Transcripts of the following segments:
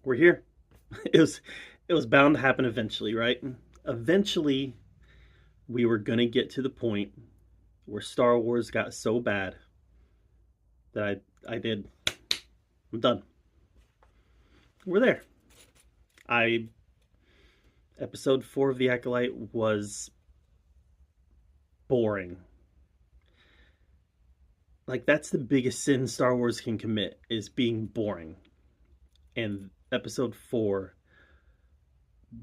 We're here. It was it was bound to happen eventually, right? Eventually, we were gonna get to the point where Star Wars got so bad that I did. I'm done. We're there. I Episode 4 of The Acolyte was boring. Like that's the biggest sin Star Wars can commit is being boring. And episode 4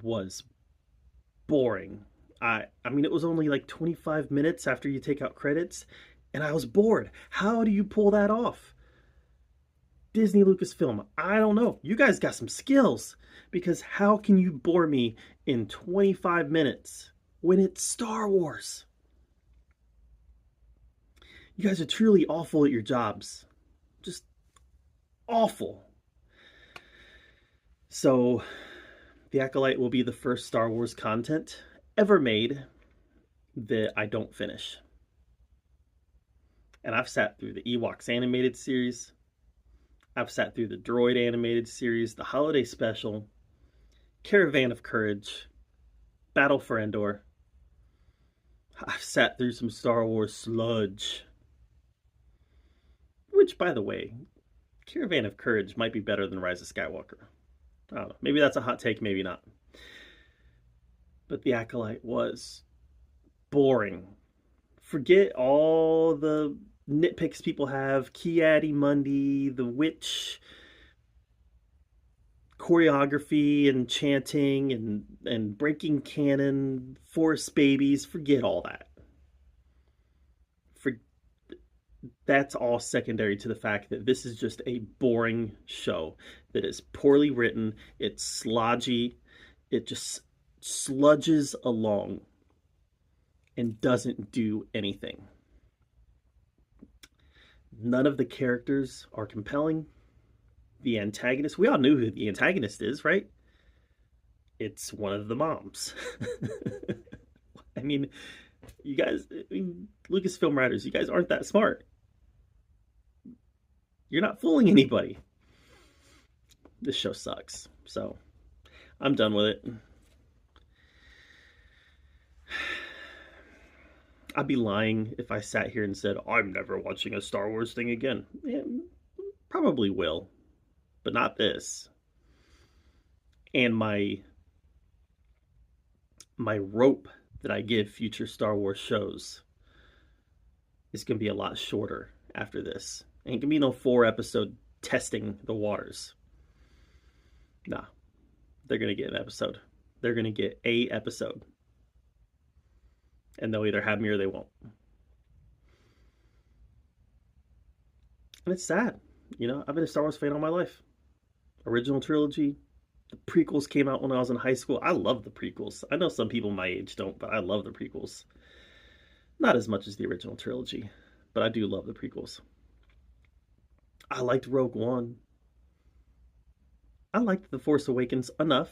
was boring. I mean it was only like 25 minutes after you take out credits and I was bored. How do you pull that off? Disney Lucasfilm, I don't know. You guys got some skills because how can you bore me in 25 minutes when it's Star Wars? You guys are truly awful at your jobs. Just awful. So, The Acolyte will be the first Star Wars content ever made that I don't finish. And I've sat through the Ewoks animated series. I've sat through the Droid animated series, the Holiday Special, Caravan of Courage, Battle for Endor. I've sat through some Star Wars sludge. Which, by the way, Caravan of Courage might be better than Rise of Skywalker. I don't know. Maybe that's a hot take, maybe not. But The Acolyte was boring. Forget all the nitpicks people have, Ki-Adi Mundi, the witch choreography and chanting and breaking canon, force babies, forget all that. For, that's all secondary to the fact that this is just a boring show that is poorly written, it's slodgy, it just sludges along and doesn't do anything. None of the characters are compelling. The antagonist, we all knew who the antagonist is, right? It's one of the moms. I mean, you guys, Lucasfilm writers, you guys aren't that smart. You're not fooling anybody. This show sucks. So, I'm done with it. I'd be lying if I sat here and said, I'm never watching a Star Wars thing again. Yeah, probably will, but not this. And my rope that I give future Star Wars shows is going to be a lot shorter after this. Ain't going to be no 4-episode testing the waters. Nah, they're going to get an episode. They're going to get a episode. And they'll either have me or they won't. And it's sad. You know, I've been a Star Wars fan all my life. Original trilogy. The prequels came out when I was in high school. I love the prequels. I know some people my age don't, but I love the prequels. Not as much as the original trilogy, but I do love the prequels. I liked Rogue One. I liked The Force Awakens enough.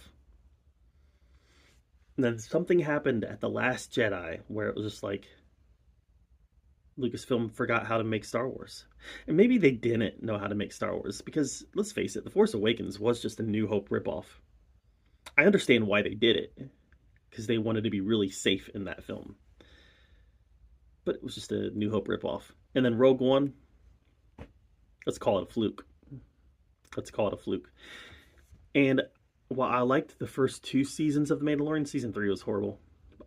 And then something happened at The Last Jedi where it was just like Lucasfilm forgot how to make Star Wars. And maybe they didn't know how to make Star Wars because, let's face it, The Force Awakens was just a New Hope ripoff. I understand why they did it because they wanted to be really safe in that film. But it was just a New Hope ripoff. And then Rogue One, let's call it a fluke. Let's call it a fluke. And while I liked the first 2 seasons of The Mandalorian, season 3 was horrible.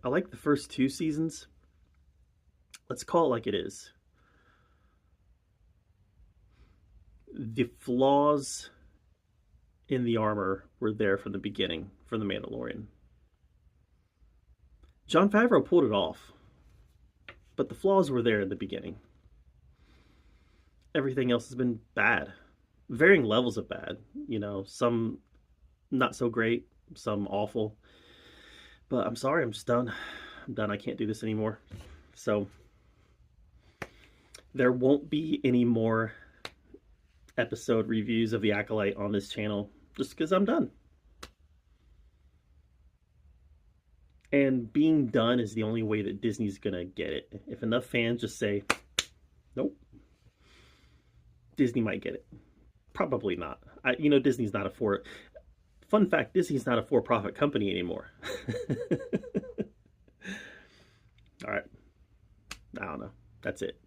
I liked the first 2 seasons. Let's call it like it is. The flaws in the armor were there from the beginning for The Mandalorian. Jon Favreau pulled it off, but the flaws were there in the beginning. Everything else has been bad. Varying levels of bad. You know, some not so great, some awful. But I'm sorry, I'm just done. I'm done. I can't do this anymore. So there won't be any more episode reviews of The Acolyte on this channel just because I'm done. And being done is the only way that Disney's gonna get it. If enough fans just say, nope, Disney might get it. Probably not. Disney's not Fun fact, Disney's not a for-profit company anymore. All right. I don't know. That's it.